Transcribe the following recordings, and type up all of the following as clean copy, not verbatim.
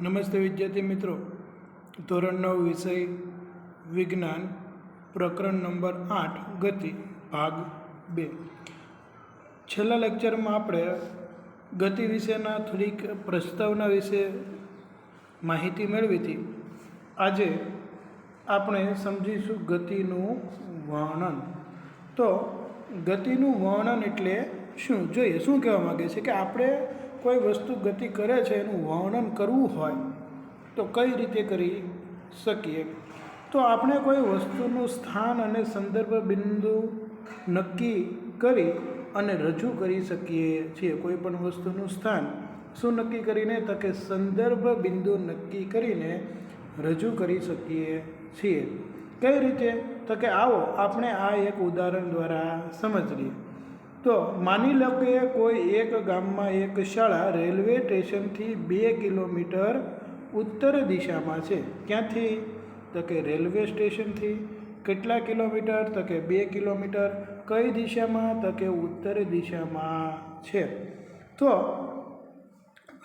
નમસ્તે વિદ્યાર્થી મિત્રો, ધોરણ 9 વિષય વિજ્ઞાન પ્રકરણ નંબર 8 ગતિ ભાગ 2. છેલ્લા લેક્ચરમાં આપણે ગતિ વિશેના થોડીક પ્રસ્તાવના વિશે માહિતી મેળવી હતી. આજે આપણે સમજીશું ગતિનું વર્ણન. તો ગતિનું વર્ણન એટલે શું? જોઈએ શું કહેવા માગે છે કે આપણે કોઈ વસ્તુ ગતિ કરે છે એનું વર્ણન કરવું હોય તો કઈ રીતે કરી શકીએ? તો આપણે કોઈ વસ્તુનું સ્થાન અને સંદર્ભ બિંદુ નક્કી કરી અને રજૂ કરી શકીએ છીએ. કોઈ પણ વસ્તુનું સ્થાન શું નક્કી કરીને? તો કે સંદર્ભ બિંદુ નક્કી કરીને રજૂ કરી શકીએ છીએ. કઈ રીતે? તો કે આવો આપણે આ એક ઉદાહરણ દ્વારા સમજીએ. તો માની લો કે કોઈ એક ગામમાં એક શાળા રેલવે સ્ટેશનથી 2 કિલોમીટર ઉત્તર દિશામાં છે. ક્યાંથી? તો કે રેલવે સ્ટેશનથી. કેટલા કિલોમીટર? તો કે 2 કિલોમીટર. કઈ દિશામાં? તો કે ઉત્તર દિશામાં છે. તો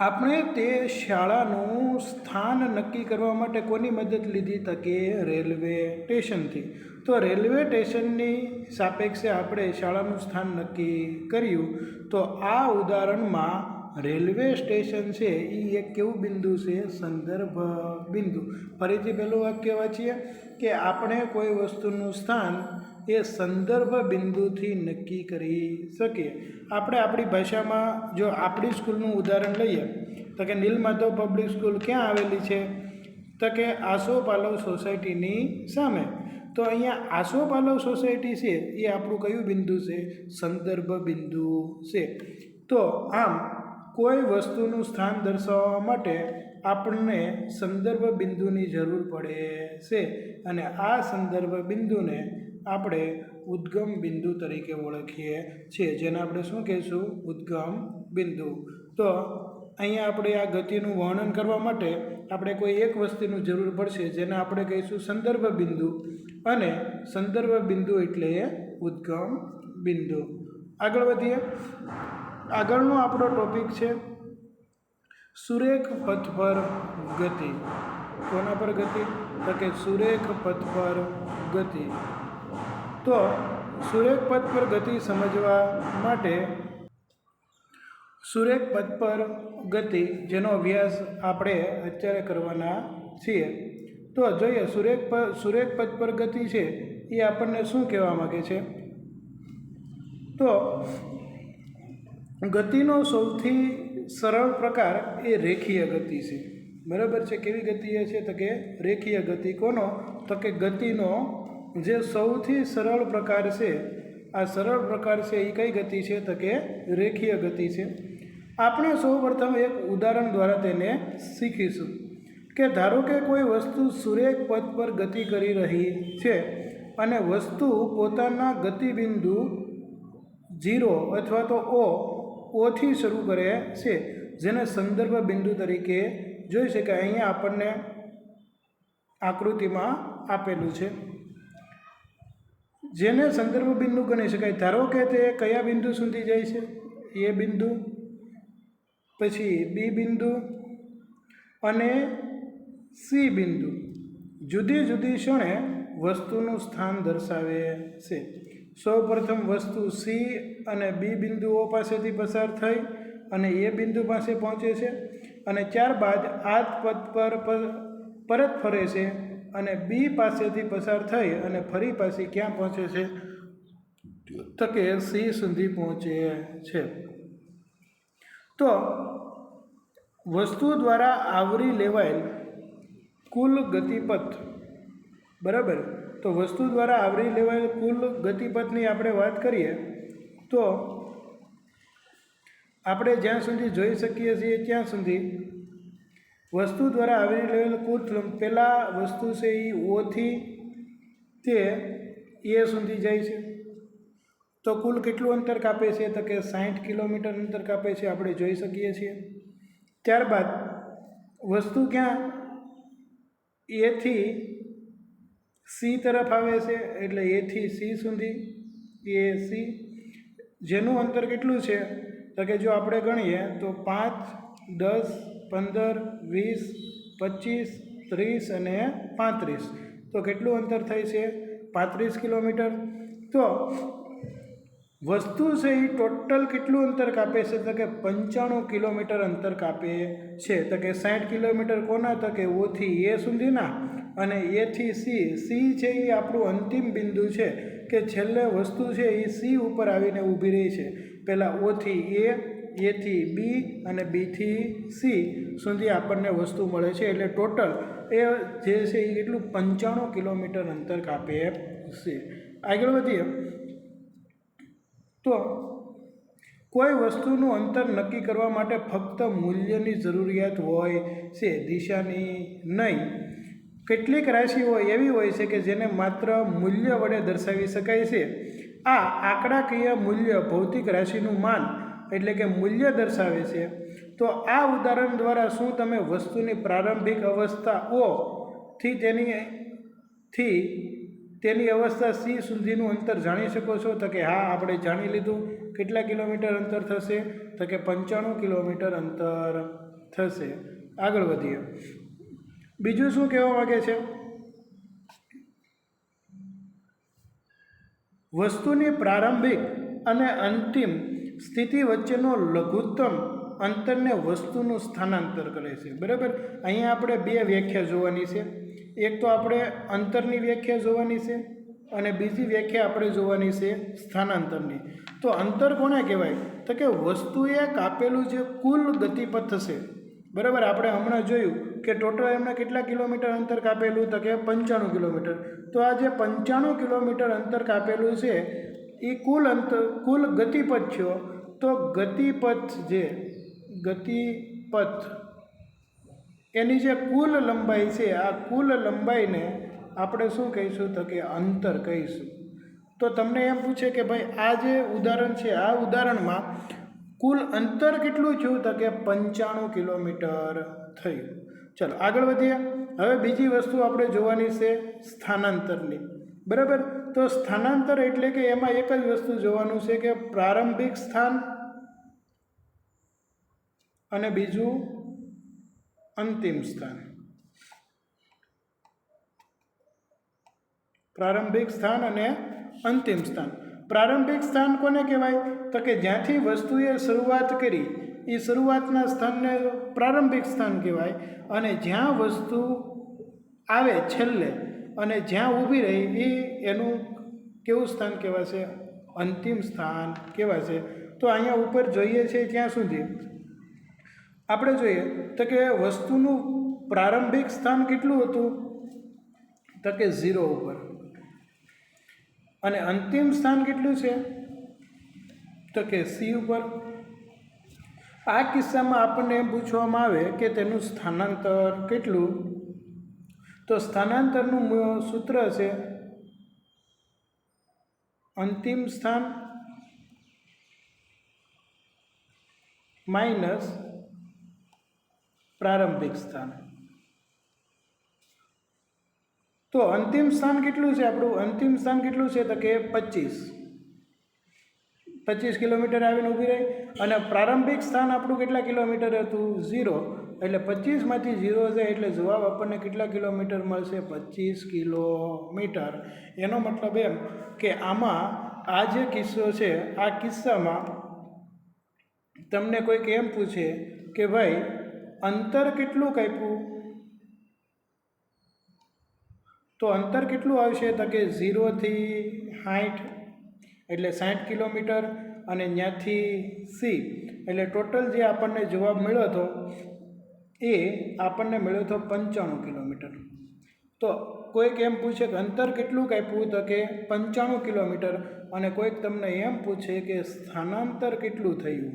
આપણે તે શાળાનું સ્થાન નક્કી કરવા માટે કોની મદદ લીધી? તો કે રેલવે સ્ટેશનથી. તો રેલવે સ્ટેશનની સાપેક્ષે આપણે શાળાનું સ્થાન નક્કી કર્યું. તો આ ઉદાહરણમાં રેલવે સ્ટેશન છે એ એક કેવું બિંદુ છે? સંદર્ભ બિંદુ. ફરીથી પહેલું વાક્ય વાંચીએ કે આપણે કોઈ વસ્તુનું સ્થાન એ સંદર્ભ બિંદુથી નક્કી કરી શકીએ. આપણે આપણી ભાષામાં જો આપણી સ્કૂલનું ઉદાહરણ લઈએ તો કે નીલમાધવ પબ્લિક સ્કૂલ ક્યાં આવેલી છે? તો કે આસોપાલવ સોસાયટીની સામે. તો અહીંયા આસોપાલવ સોસાયટી છે એ આપણું કયું બિંદુ છે? સંદર્ભ બિંદુ છે. તો આમ કોઈ વસ્તુનું સ્થાન દર્શાવવા માટે આપણને સંદર્ભ બિંદુની જરૂર પડે છે અને આ સંદર્ભ બિંદુને આપણે ઉદ્ગમ બિંદુ તરીકે ઓળખીએ છીએ, જેને આપણે શું કહીશું? ઉદ્ગમ બિંદુ. તો અહીંયા આપણે આ ગતિનું વર્ણન કરવા માટે આપણે કોઈ એક વસ્તુની જરૂર પડશે જેને આપણે કહીશું સંદર્ભ બિંદુ, અને સંદર્ભ બિંદુ એટલે ઉદ્ગમ બિંદુ. આગળ વધીએ. આગળનો આપણો ટોપિક છે સુરેખ પથ પર ગતિ. કોના પર ગતિ? તો કે સુરેખ પથ પર ગતિ. તો સુરેખ પથ પર ગતિ સમજવા માટે સુરેખ પથ પર ગતિ જેનો અભ્યાસ આપણે અત્યારે કરવાના છીએ. તો જોઈએ સુરેખ પથ પર ગતિ છે એ આપણને શું કહેવા માગે છે? તો ગતિનો સૌથી સરળ પ્રકાર એ રેખીય ગતિ છે. બરાબર છે. કેવી ગતિ એ છે? તો કે રેખીય ગતિ. કોનો? તો કે ગતિનો જે સૌથી સરળ પ્રકાર છે, આ સરળ પ્રકાર છે એ કઈ ગતિ છે? તો કે રેખીય ગતિ છે. આપણે સૌ પ્રથમ એક ઉદાહરણ દ્વારા તેને શીખીશું કે ધારો કે કોઈ વસ્તુ સુરેખ પથ પર ગતિ કરી રહી છે અને વસ્તુ પોતાના ગતિબિંદુ 0 અથવા તો ઓથી શરૂ કરે છે, જેને સંદર્ભ બિંદુ તરીકે જોઈ શકાય. અહીંયા આપણને આકૃતિમાં આપેલું છે, જેને સંદર્ભ બિંદુ ગણી શકાય. ધારો કે તે કયા બિંદુ સુધી જાય છે? એ બિંદુ, પછી બી બિંદુ અને સી બિંદુ. જુદી જુદી ક્ષણે વસ્તુનું સ્થાન દર્શાવે છે. સૌ પ્રથમ વસ્તુ સી અને બી બિંદુઓ પાસેથી પસાર થઈ અને એ બિંદુ પાસે પહોંચે છે, અને ત્યારબાદ આ પથ પર પરત ફરે છે અને બી પાસેથી પસાર થઈ અને ફરી પાછી ક્યાં પહોંચે છે? તો કે સી સુધી પહોંચે છે. તો વસ્તુ દ્વારા આવરી લેવાયેલ કુલ ગતિપથ, બરાબર. તો વસ્તુ દ્વારા આવરી લેવાયેલ કુલ ગતિપથની આપણે વાત કરીએ તો આપણે જ્યાં સુધી જોઈ શકીએ છીએ ત્યાં સુધી વસ્તુ દ્વારા આવરી લેવાયેલ કુલ, પહેલાં વસ્તુ છે એ ઓથી તે એ સુધી જાય છે. તો કુલ કેટલું અંતર કાપે છે? તો કે 60 કિલોમીટર અંતર કાપે છે, આપણે જોઈ શકીએ છીએ. ત્યારબાદ વસ્તુ ક્યાં? એથી સી તરફ આવે છે, એટલે એથી સી સુધી, એ સી, જેનું અંતર કેટલું છે? તો કે જો આપણે ગણીએ તો 5, 10, 15, 20, 25, 30 અને 35. તો કેટલું અંતર થાય છે? 35 કિલોમીટર. તો વસ્તુ છે એ ટોટલ કેટલું અંતર કાપે છે? તો કે 95 કિલોમીટર અંતર કાપે છે. તો કે 60 કિલોમીટર કોના? તો કે ઓ થી એ સુધીના, અને એ થી સી. સી છે એ આપણું અંતિમ બિંદુ છે, કે છેલ્લે વસ્તુ છે એ સી ઉપર આવીને ઊભી રહી છે. પહેલાં ઓ થી એ થી બી અને બી થી સી સુધી આપણને વસ્તુ મળે છે. એટલે ટોટલ એ જે છે એ કેટલું 95 કિલોમીટર અંતર કાપે છે. આગળ વધીએ તો કોઈ વસ્તુનું અંતર નક્કી કરવા માટે ફક્ત મૂલ્યની જરૂરિયાત હોય છે, દિશાની નહીં. કેટલીક રાશિઓ એવી હોય છે કે જેને માત્ર મૂલ્ય વડે દર્શાવી શકાય છે. આ આંકડાકીય મૂલ્ય ભૌતિક રાશિનું માન એટલે કે મૂલ્ય દર્શાવે છે. તો આ ઉદાહરણ દ્વારા શું તમે વસ્તુની પ્રારંભિક અવસ્થા ઓ થી તેની અવસ્થા સી સુધીનું અંતર જાણી શકો છો? તો કે હા, આપણે જાણી લીધું. કેટલા કિલોમીટર અંતર થશે? તો કે 95 કિલોમીટર અંતર થશે. આગળ વધીએ. બીજું શું કહેવા માગે છે? વસ્તુની પ્રારંભિક અને અંતિમ સ્થિતિ વચ્ચેનો લઘુત્તમ અંતરને વસ્તુનું સ્થાનાંતર કરે છે. બરાબર. અહીંયા આપણે બે વ્યાખ્યા જોવાની છે. એક તો આપણે અંતરની વ્યાખ્યા જોવાની છે અને બીજી વ્યાખ્યા આપણે જોવાની છે સ્થાનાંતરની. તો અંતર કોને કહેવાય? તો કે વસ્તુએ કાપેલું જે કુલ ગતિપથ છે. બરાબર. આપણે હમણાં જોયું કે ટોટલ એમને કેટલા કિલોમીટર અંતર કાપેલું? તો કે 95 કિલોમીટર. તો આ જે 95 કિલોમીટર અંતર કાપેલું છે એ કુલ ગતિપથ થયો. તો ગતિપથ એની જે કુલ લંબાઈ છે, આ કુલ લંબાઈને આપણે શું કહીશું? તો કે અંતર કહીશું. તો તમને એમ પૂછે કે ભાઈ આ જે ઉદાહરણ છે, આ ઉદાહરણમાં કુલ અંતર કેટલું થયું? તો કે 95 કિલોમીટર થયું. ચલો આગળ વધીએ. હવે બીજી વસ્તુ આપણે જોવાની છે સ્થાનાંતરની. બરાબર. તો સ્થાનાંતર એટલે કે એમાં એક જ વસ્તુ જોવાનું છે કે પ્રારંભિક સ્થાન અને બીજું અંતિમ સ્થાન. પ્રારંભિક સ્થાન અને અંતિમ સ્થાન. પ્રારંભિક સ્થાન કોને કહેવાય? તો કે જ્યાંથી વસ્તુએ શરૂઆત કરી એ શરૂઆતના સ્થાનને પ્રારંભિક સ્થાન કહેવાય, અને જ્યાં વસ્તુ આવે છેલ્લે અને જ્યાં ઊભી રહી એનું કેવું સ્થાન કહેવાશે? અંતિમ સ્થાન કહેવાશે. તો અહીંયા ઉપર જોઈએ છે ત્યાં સુધી આપણે જોઈએ તો કે વસ્તુનું પ્રારંભિક સ્થાન કેટલું હતું? તો કે 0 ઉપર. અને અંતિમ સ્થાન કેટલું છે? તો કે સી ઉપર. આ કિસ્સામાં આપણને એમ પૂછવામાં આવે કે તેનું સ્થાનાંતર કેટલું? તો સ્થાનાંતરનું સૂત્ર છે અંતિમ સ્થાન માઇનસ પ્રારંભિક સ્થાન. તો અંતિમ સ્થાન કેટલું છે આપણું? અંતિમ સ્થાન કેટલું છે? તો કે 25 કિલોમીટર આવીને ઊભી રહી. અને પ્રારંભિક સ્થાન આપણું કેટલા કિલોમીટર હતું? 0. એટલે 25 માંથી 0 જાય એટલે જવાબ આપણને કેટલા કિલોમીટર મળશે? 25 કિલોમીટર. એનો મતલબ એમ કે આમાં આ જે કિસ્સો છે, આ કિસ્સામાં તમને કોઈક એમ પૂછે કે ભાઈ અંતર કેટલું કાપ્યું? તો અંતર કેટલું આવશે? તો કે 0 થી 60 એટલે 60 કિલોમીટર, અને ત્યાંથી સી એટલે ટોટલ જે આપણને જવાબ મળ્યો હતો એ આપણને મળ્યો હતો 95 કિલોમીટર. તો કોઈક એમ પૂછે કે અંતર કેટલું કાપ્યું? તો કે 95 કિલોમીટર. અને કોઈક તમને એમ પૂછે કે સ્થાનાંતર કેટલું થયું?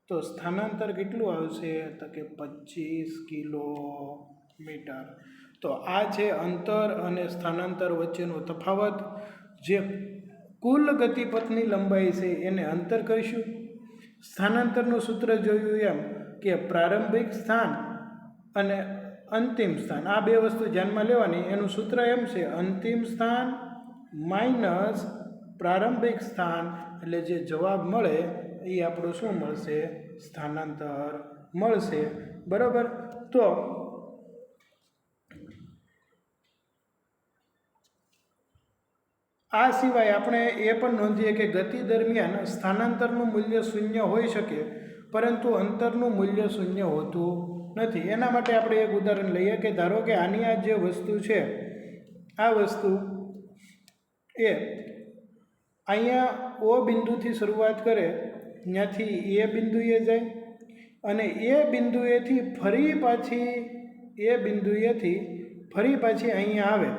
તો સ્થાનાંતર કેટલું આવશે? તો કે 25 કિલોમીટર. તો આ છે અંતર અને સ્થાનાંતર વચ્ચેનો તફાવત. જે કુલ ગતિપથની લંબાઈ છે એને અંતર કહીશું. સ્થાનાંતરનું સૂત્ર જોયું એમ કે પ્રારંભિક સ્થાન અને અંતિમ સ્થાન, આ બે વસ્તુ ધ્યાનમાં લેવાની. એનું સૂત્ર એમ છે અંતિમ સ્થાન માઇનસ પ્રારંભિક સ્થાન. એટલે જે જવાબ મળે એ આપણું શું મળશે? સ્થાનાંતર મળશે. બરાબર. તો આ સિવાય આપણે એ પણ નોંધીએ કે ગતિ દરમિયાન સ્થાનાંતરનું મૂલ્ય શૂન્ય હોઈ શકે, પરંતુ અંતરનું મૂલ્ય શૂન્ય હોતું નથી. એના માટે આપણે એક ઉદાહરણ લઈએ કે ધારો કે આની આ જે વસ્તુ છે, આ વસ્તુ એ અહીંયા ઓ બિંદુથી શરૂઆત કરે, ત્યાંથી એ બિંદુએ જાય અને એ બિંદુએથી ફરી પાછી અહીંયા આવે.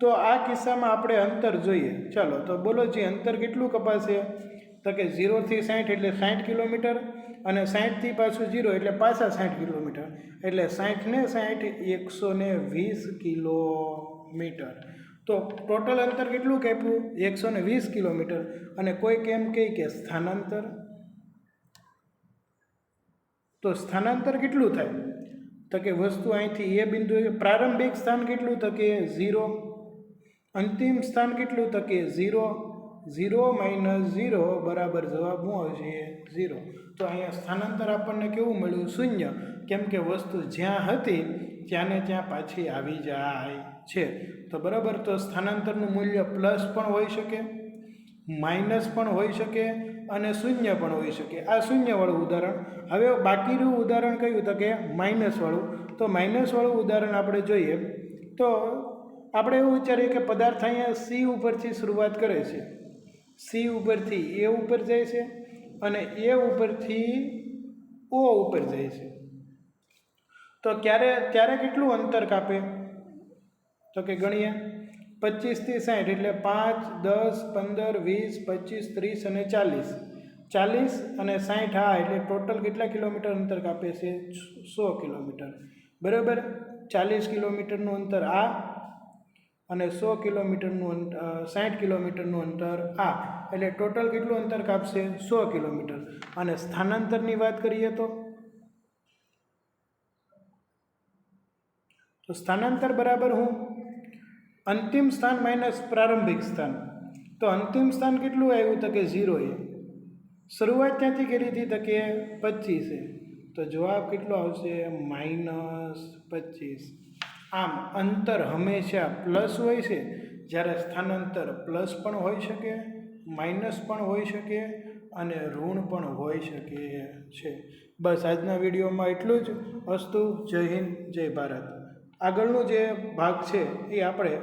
તો આ કિસ્સામાં આપણે અંતર જોઈએ. ચાલો તો બોલો જી, અંતર કેટલું કપાશે? તો કે 0 થી 60 એટલે 60 કિલોમીટર, અને 60 થી પાછું 0 એટલે પાછા 60 કિલોમીટર, એટલે 60 ને 60 120 કિલોમીટર. તો ટોટલ અંતર કેટલું કાપ્યું? 120 કિલોમીટર. અને કોઈ કેમ કહે કે સ્થાનાંતર, તો સ્થાનાંતર કેટલું થાય? તો કે વસ્તુ અહીંથી એ બિંદુ, પ્રારંભિક સ્થાન કેટલું? તો કે 0. અંતિમ સ્થાન કેટલું? તો કે 0. 0 - 0 બરાબર જવાબ શું આવશે? 0. તો અહીંયા સ્થાનાંતર આપણને કેવું મળ્યું? શૂન્ય. કેમ કે વસ્તુ જ્યાં હતી ત્યાંને ત્યાં પાછી આવી જાય છે. તો બરાબર. તો સ્થાનાંતરનું મૂલ્ય પ્લસ પણ હોઈ શકે, માઇનસ પણ હોઈ શકે અને શૂન્ય પણ હોઈ શકે. આ શૂન્યવાળું ઉદાહરણ. હવે બાકીનું ઉદાહરણ કયું? તો કે માઇનસવાળું. તો માઇનસવાળું ઉદાહરણ આપણે જોઈએ તો આપણે એવું વિચારીએ કે પદાર્થ અહીંયા સી ઉપરથી શરૂઆત કરે છે, સી ઉપરથી એ ઉપર જાય છે અને એ ઉપરથી ઓ ઉપર જાય છે. તો ત્યારે કેટલું અંતર કાપે? તો કે ગણીએ. 25 થી 60 એટલે 5, 10, 15, 20, 25, 30 અને 40. 40 અને 60, હા, એટલે ટોટલ કેટલા કિલોમીટર અંતર કાપે છે? 100 કિલોમીટર. બરાબર. 40 કિલોમીટરનું અંતર આ અને 100 કિલોમીટરનું 60 કિલોમીટરનું અંતર આ, એટલે ટોટલ કેટલું અંતર કાપશે? 100 કિલોમીટર. અને સ્થાનાંતરની વાત કરીએ તો સ્થાનાંતર બરાબર હું અંતિમ સ્થાન માઇનસ પ્રારંભિક સ્થાન. તો અંતિમ સ્થાન કેટલું આવ્યું? તો કે 0 એ. શરૂઆત ક્યાંથી કરી હતી? તો કે 25 એ. તો જવાબ કેટલો આવશે? -25. આમ અંતર હંમેશા પ્લસ હોય છે, જ્યારે સ્થાનાંતર પ્લસ પણ હોઈ શકે, માઇનસ પણ હોઈ શકે અને ઋણ પણ હોઈ શકે છે. બસ આજના વિડીયોમાં એટલું જ. અસ્તુ. જય હિન્દ, જય ભારત. આગળનો જે ભાગ છે એ આપણે